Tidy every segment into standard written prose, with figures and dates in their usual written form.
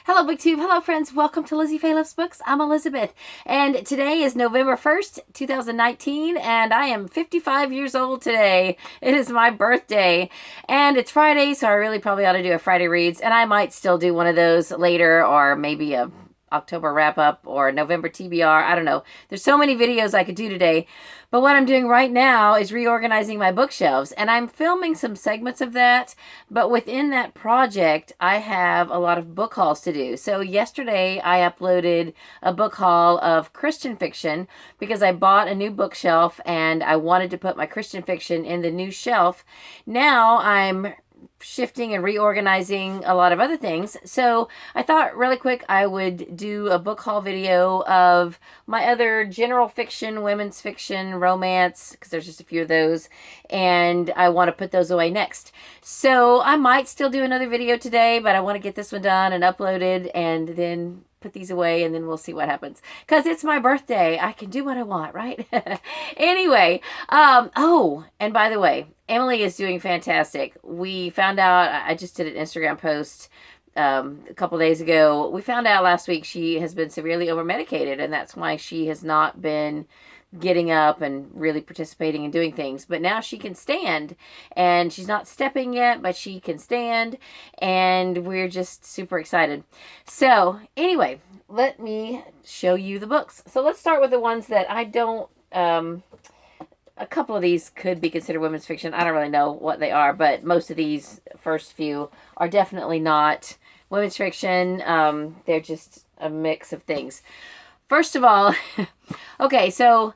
Hello BookTube, hello friends, welcome to Lizziefayelovesbooks. I'm Elizabeth, and today is November 1st, 2019, and I am 55 years old today. It is my birthday, and it's Friday, so I really probably ought to do a Friday Reads, and I might still do one of those later, or maybe a October wrap-up or November TBR. I don't know. There's so many videos I could do today. But what I'm doing right now is reorganizing my bookshelves. And I'm filming some segments of that. But within that project, I have a lot of book hauls to do. So yesterday, I uploaded a book haul of Christian fiction because I bought a new bookshelf and I wanted to put my Christian fiction in the new shelf. Now I'm shifting and reorganizing a lot of other things. So I thought really quick I would do a book haul video of my other general fiction, women's fiction, romance, because there's just a few of those, and I want to put those away next. So I might still do another video today, but I want to get this one done and uploaded and then put these away, and then we'll see what happens, because it's my birthday. I can do what I want, right? Anyway, oh, and by the way, Emily is doing fantastic. We found out, I just did an Instagram post a couple days ago. We found out last week she has been severely over-medicated, and that's why she has not been getting up and really participating and doing things. But now she can stand, and she's not stepping yet, but she can stand, and we're just super excited. So anyway, let me show you the books. So let's start with the ones that I don't, a couple of these could be considered women's fiction. I don't really know what they are, but most of these first few are definitely not women's fiction. They're just a mix of things. First of all, okay, so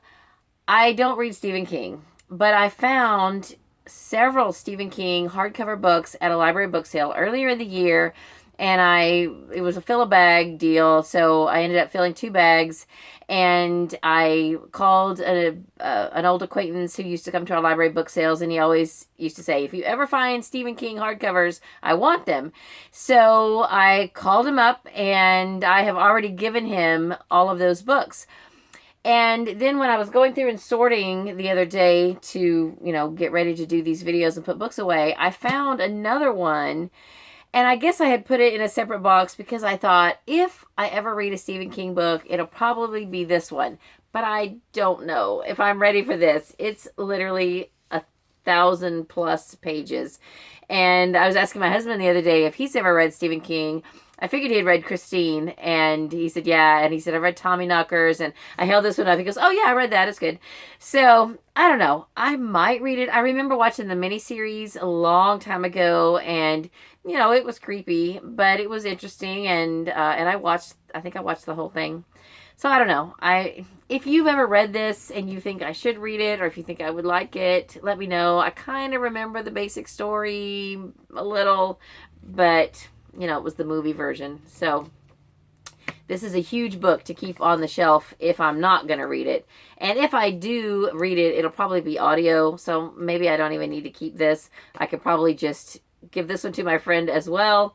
I don't read Stephen King, but I found several Stephen King hardcover books at a library book sale earlier in the year, and it was a fill-a-bag deal, so I ended up filling 2 bags, and I called an old acquaintance who used to come to our library book sales, and he always used to say, if you ever find Stephen King hardcovers, I want them. So I called him up, and I have already given him all of those books. And then when I was going through and sorting the other day to, get ready to do these videos and put books away, I found another one. And I guess I had put it in a separate box because I thought, if I ever read a Stephen King book, it'll probably be this one. But I don't know if I'm ready for this. It's literally 1,000+ pages. And I was asking my husband the other day if he's ever read Stephen King. I figured he had read Christine, and he said, yeah. And he said, I've read Tommyknockers, and I held this one up. He goes, oh, yeah, I read that. It's good. So, I don't know. I might read it. I remember watching the miniseries a long time ago, and, it was creepy, but it was interesting, and I think I watched the whole thing. So, I don't know. If you've ever read this and you think I should read it, or if you think I would like it, let me know. I kind of remember the basic story a little, but it was the movie version. So this is a huge book to keep on the shelf if I'm not going to read it. And if I do read it, it'll probably be audio. So maybe I don't even need to keep this. I could probably just give this one to my friend as well.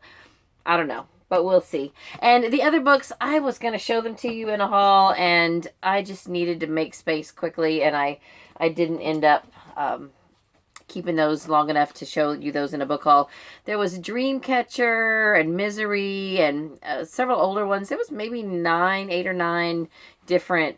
I don't know, but we'll see. And the other books, I was going to show them to you in a haul, and I just needed to make space quickly, and I didn't end up keeping those long enough to show you those in a book haul. There was Dreamcatcher and Misery and several older ones. There was maybe 8 or 9 different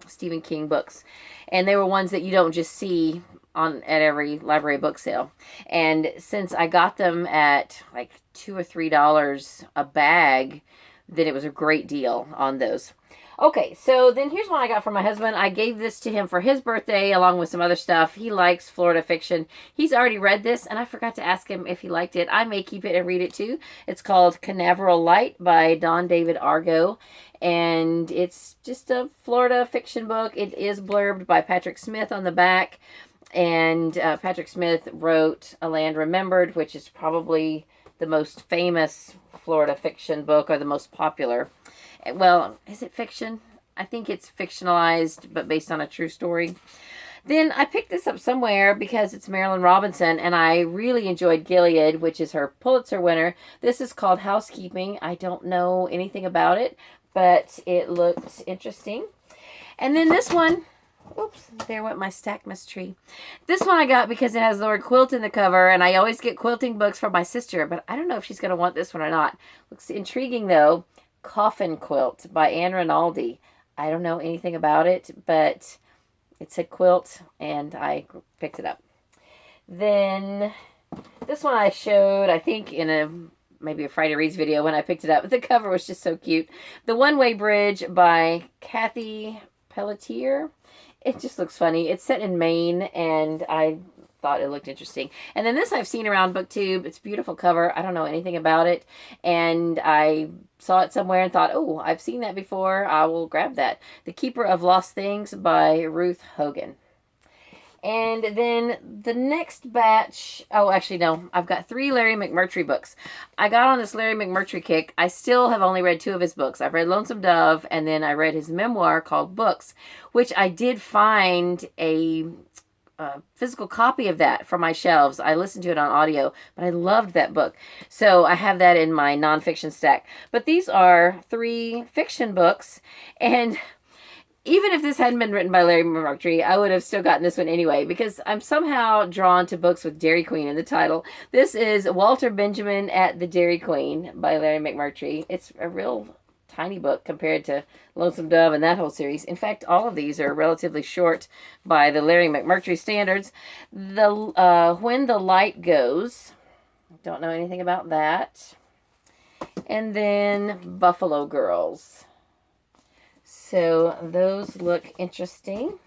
Stephen King books, and they were ones that you don't just see at every library book sale. And since I got them at like $2 or $3 a bag, then it was a great deal on those. Okay, so then here's one I got from my husband. I gave this to him for his birthday along with some other stuff. He likes Florida fiction. He's already read this, and I forgot to ask him if he liked it. I may keep it and read it too. It's called Canaveral Light by Don David Argo, and it's just a Florida fiction book. It is blurbed by Patrick Smith on the back, and Patrick Smith wrote A Land Remembered, which is probably the most famous Florida fiction book, or the most popular. Well, is it fiction? I think it's fictionalized, but based on a true story. Then I picked this up somewhere because it's Marilynne Robinson, and I really enjoyed Gilead, which is her Pulitzer winner. This is called Housekeeping. I don't know anything about it, but it looked interesting. And then this one, Oops, there went my stack McMurtry. This one I got because it has the word quilt in the cover, and I always get quilting books for my sister, but I don't know if she's going to want this one or not. Looks intriguing, though. Coffin Quilt by Anne Rinaldi. I don't know anything about it, but it's a quilt, and I picked it up. Then this one I showed, I think, in maybe a Friday Reads video when I picked it up. The cover was just so cute. The One-Way Bridge by Kathy Pelletier. It just looks funny. It's set in Maine, and I thought it looked interesting. And then this I've seen around BookTube. It's a beautiful cover. I don't know anything about it, and I saw it somewhere and thought, oh, I've seen that before. I will grab that. The Keeper of Lost Things by Ruth Hogan. And then the next batch, oh, actually, no, I've got 3 Larry McMurtry books. I got on this Larry McMurtry kick. I still have only read 2 of his books. I've read Lonesome Dove, and then I read his memoir called Books, which I did find a physical copy of that from my shelves. I listened to it on audio, but I loved that book. So I have that in my nonfiction stack. But these are 3 fiction books, and even if this hadn't been written by Larry McMurtry, I would have still gotten this one anyway, because I'm somehow drawn to books with Dairy Queen in the title. This is Walter Benjamin at the Dairy Queen by Larry McMurtry. It's a real tiny book compared to Lonesome Dove and that whole series. In fact, all of these are relatively short by the Larry McMurtry standards. When the Light Goes. Don't know anything about that. And then Buffalo Girls. So those look interesting.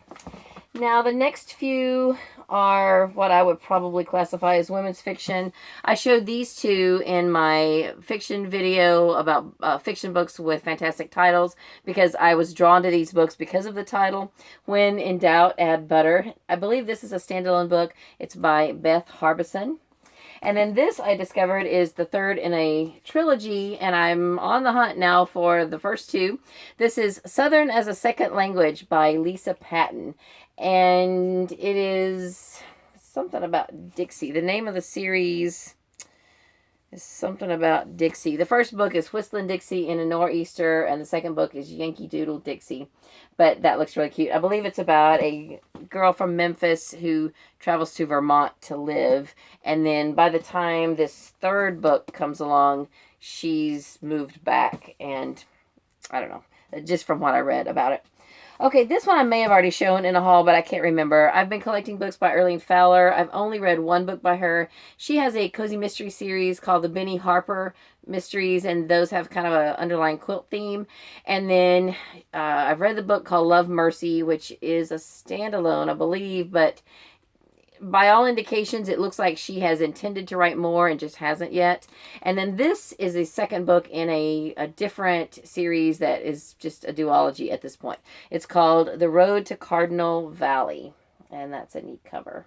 Now the next few are what I would probably classify as women's fiction. I showed these 2 in my fiction video about fiction books with fantastic titles because I was drawn to these books because of the title. When in Doubt, Add Butter. I believe this is a standalone book. It's by Beth Harbison. And then this I discovered is the 3rd in a trilogy, and I'm on the hunt now for the first 2. This is Southern as a Second Language by Lisa Patton. And it is something about Dixie. The name of the series is something about Dixie. The first book is Whistlin' Dixie in a Nor'easter, and the second book is Yankee Doodle Dixie. But that looks really cute. I believe it's about a girl from Memphis who travels to Vermont to live. And then by the time this 3rd book comes along, she's moved back. And I don't know, just from what I read about it. Okay, this one I may have already shown in a haul, but I can't remember. I've been collecting books by Earlene Feller. I've only read 1 book by her. She has a cozy mystery series called the Benny Harper Mysteries, and those have kind of an underlying quilt theme. And then I've read the book called Love Mercy, which is a standalone, I believe, but by all indications, it looks like she has intended to write more and just hasn't yet. And then this is a second book in a different series that is just a duology at this point. It's called The Road to Cardinal Valley, and that's a neat cover.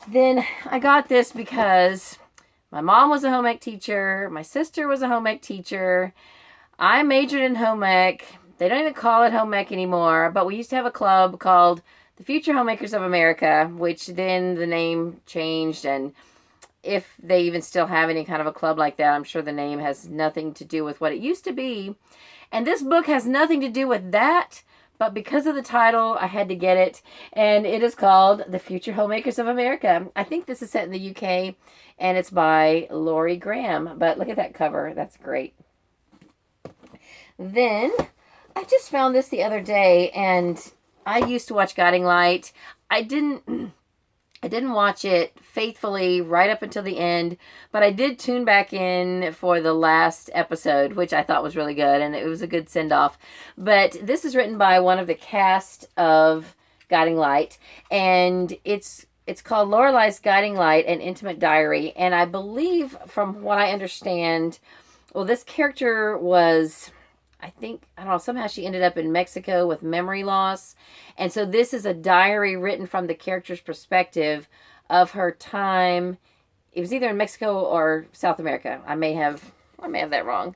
Then I got this because my mom was a home ec teacher. My sister was a home ec teacher. I majored in home ec. They don't even call it home ec anymore, but we used to have a club called the Future Homemakers of America, which then the name changed, and if they even still have any kind of a club like that, I'm sure the name has nothing to do with what it used to be. And this book has nothing to do with that, but because of the title, I had to get it, and it is called The Future Homemakers of America. I think this is set in the UK, and it's by Laurie Graham, but look at that cover. That's great. Then, I just found this the other day, and I used to watch Guiding Light. I didn't watch it faithfully right up until the end, but I did tune back in for the last episode, which I thought was really good, and it was a good send-off. But this is written by one of the cast of Guiding Light, and it's called Loreleis Guiding Light, an Intimate Diary, and I believe, from what I understand, well, this character was, I don't know, somehow she ended up in Mexico with memory loss. And so this is a diary written from the character's perspective of her time. It was either in Mexico or South America. I may have that wrong.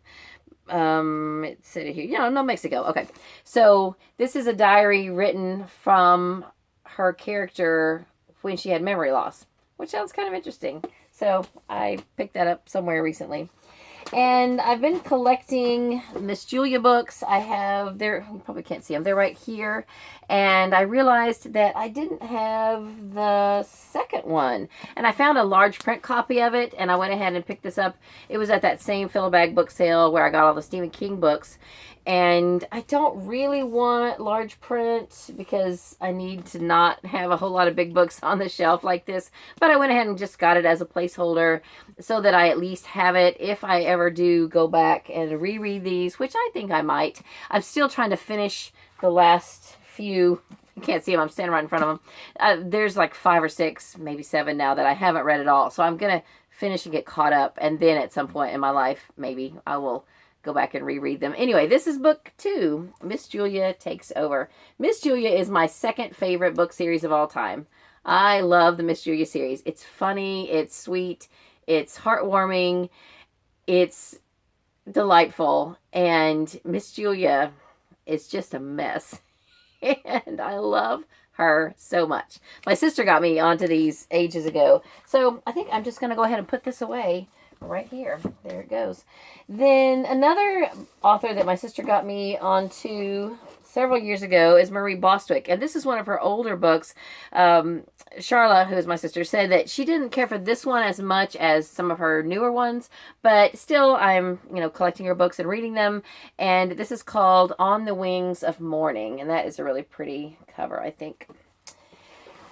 It said it here. No, Mexico. Okay. So this is a diary written from her character when she had memory loss, which sounds kind of interesting. So I picked that up somewhere recently. And I've been collecting Miss Julia books. I have, you probably can't see them, they're right here. And I realized that I didn't have the second one. And I found a large print copy of it, and I went ahead and picked this up. It was at that same Fill Bag book sale where I got all the Stephen King books. And I don't really want large print because I need to not have a whole lot of big books on the shelf like this. But I went ahead and just got it as a placeholder so that I at least have it if I ever do go back and reread these, which I think I might. I'm still trying to finish the last few. You can't see them. I'm standing right in front of them. There's like 5 or 6, maybe 7 now that I haven't read at all. So I'm going to finish and get caught up. And then at some point in my life, maybe I will go back and reread them. Anyway, this is book 2. Miss Julia Takes Over. Miss Julia is my second favorite book series of all time. I love the Miss Julia series. It's funny. It's sweet. It's heartwarming. It's delightful. And Miss Julia is just a mess. And I love her so much. My sister got me onto these ages ago. So I think I'm just going to go ahead and put this away right here. There it goes. Then another author that my sister got me onto several years ago is Marie Bostwick. And this is one of her older books. Charla, who is my sister, said that she didn't care for this one as much as some of her newer ones, but still I'm, collecting her books and reading them. And this is called On the Wings of Mourning. And that is a really pretty cover, I think.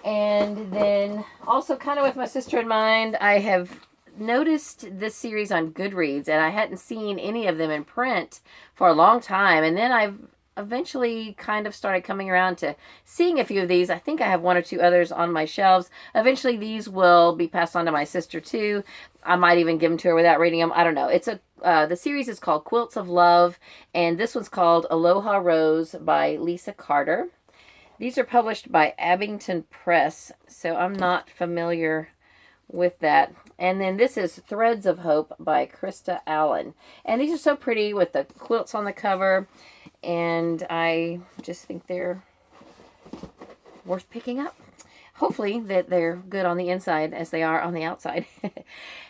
And then also kind of with my sister in mind, I have noticed this series on Goodreads, and I hadn't seen any of them in print for a long time. And then I've eventually kind of started coming around to seeing a few of these. I think I have 1 or 2 others on my shelves. Eventually these will be passed on to my sister too. I might even give them to her without reading them. I don't know. It's the series is called Quilts of Love, and this one's called Aloha Rose by Lisa Carter. These are published by Abington Press, so I'm not familiar with that. And then this is Threads of Hope by Krista Allen. And these are so pretty with the quilts on the cover. And I just think they're worth picking up. Hopefully that they're good on the inside as they are on the outside.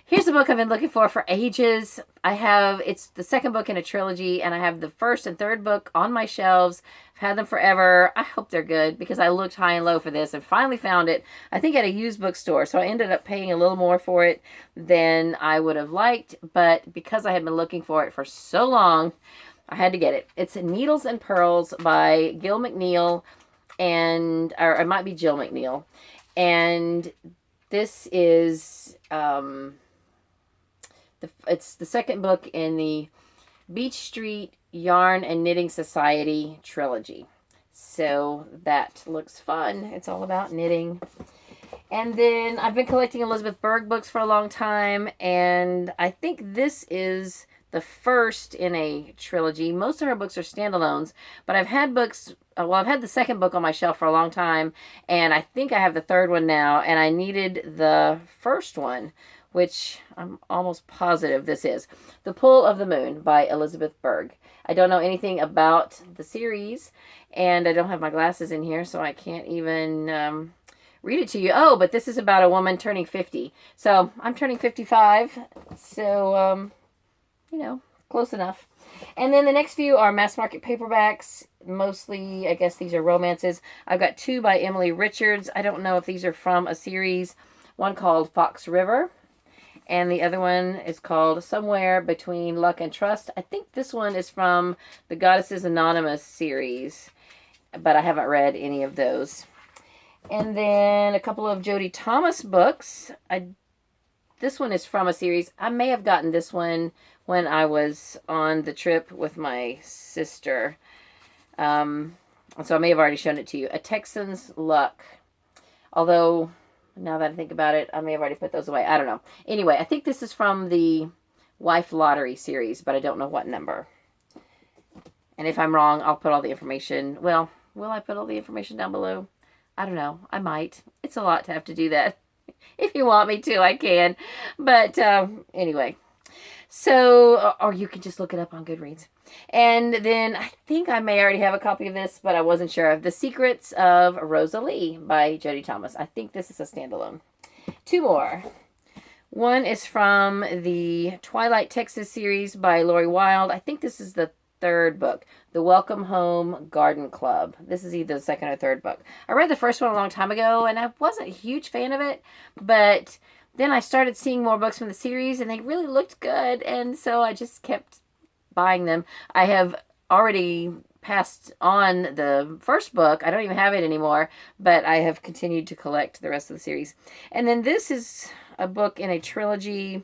Here's a book I've been looking for ages. It's the second book in a trilogy, and I have the first and third book on my shelves. I've had them forever. I hope they're good because I looked high and low for this and finally found it, I think at a used bookstore. So I ended up paying a little more for it than I would have liked, but because I had been looking for it for so long, I had to get it. It's Needles and Pearls by Gil McNeil, or it might be Jill McNeil. And this is, it's the second book in the Beach Street Yarn and Knitting Society trilogy. So that looks fun. It's all about knitting. And then I've been collecting Elizabeth Berg books for a long time, and I think this is the first in a trilogy. Most of her books are standalones, but I've had books, I've had the second book on my shelf for a long time, and I think I have the third one now, and I needed the first one, which I'm almost positive this is. The Pull of the Moon by Elizabeth Berg. I don't know anything about the series, and I don't have my glasses in here, so I can't even read it to you. Oh, but this is about a woman turning 50. So I'm turning 55, so close enough. And then the next few are mass market paperbacks. Mostly, I guess these are romances. I've got 2 by Emily Richards. I don't know if these are from a series. One called Fox River, and the other one is called Somewhere Between Luck and Trust. I think this one is from the Goddesses Anonymous series, but I haven't read any of those. And then a couple of Jody Thomas books. This one is from a series. I may have gotten this one when I was on the trip with my sister. So I may have already shown it to you. A Texan's Luck. Although, now that I think about it, I may have already put those away. I don't know. Anyway, I think this is from the Wife Lottery series, but I don't know what number. And if I'm wrong, I'll put all the information. Well, will I put all the information down below? I don't know. I might. It's a lot to have to do that. If you want me to, I can. But anyway. So, or you can just look it up on Goodreads. And then I think I may already have a copy of this, but I wasn't sure. The Secrets of Rosalie by Jody Thomas. I think this is a standalone. 2 more. One is from the Twilight, Texas series by Lori Wilde. I think this is the third book, The Welcome Home Garden Club. This is either the second or third book. I read the first one a long time ago, and I wasn't a huge fan of it, but then I started seeing more books from the series, and they really looked good, and so I just kept buying them. I have already passed on the first book. I don't even have it anymore, but I have continued to collect the rest of the series. And then this is a book in a trilogy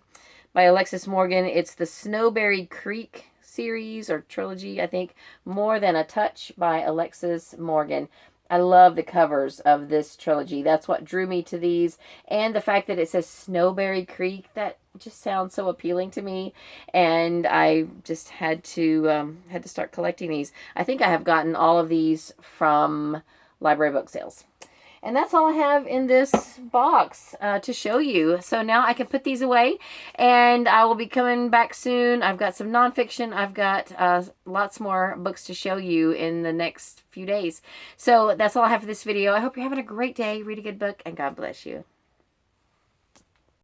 by Alexis Morgan. It's the Snowberry Creek series or trilogy, I think. More Than a Touch by Alexis Morgan. I love the covers of this trilogy. That's what drew me to these. And the fact that it says Snowberry Creek, that just sounds so appealing to me. And I just had to start collecting these. I think I have gotten all of these from library book sales. And that's all I have in this box to show you. So now I can put these away, and I will be coming back soon. I've got some nonfiction. I've got lots more books to show you in the next few days. So that's all I have for this video. I hope you're having a great day. Read a good book, and God bless you.